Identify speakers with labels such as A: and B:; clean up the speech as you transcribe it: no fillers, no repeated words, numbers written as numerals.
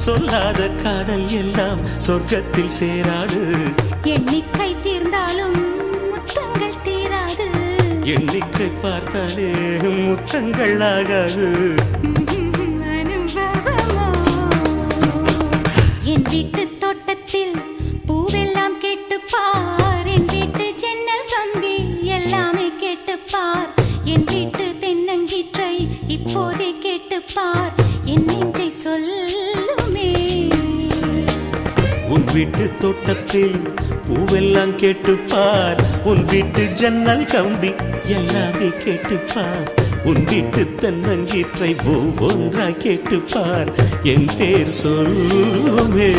A: சொல்லாத காதல் எல்லாம் சொர்க்கத்தில் சேராது.
B: எண்ணிக்கை தீர்ந்தாலும் முத்தங்கள் தீராது.
A: எண்ணிக்கை பார்த்தாலே முத்தங்கள் ஆகாது.
B: அனுபவமோ என் வீட்டு தோட்டத்தில் பூவெல்லாம் கேட்டுப்பார். என் வீட்டு ஜன்னல் கம்பி எல்லாமே கேட்டுப்பார். என் வீட்டு தென்னங்கீற்றை இப்போதே கேட்டுப்பார். என் நெஞ்சை சொல்லுமே.
A: உன் வீட்டு தோட்டத்தில் பூவெல்லாம் கேட்டுப்பார். உன் வீட்டு ஜன்னல் கம்பி எல்லாமே கேட்டுப்பார். உன் வீட்டு தென்னங்கீற்றை ஒவ்வொன்றா கேட்டுப்பார். என் பேர் சொல்லுமே.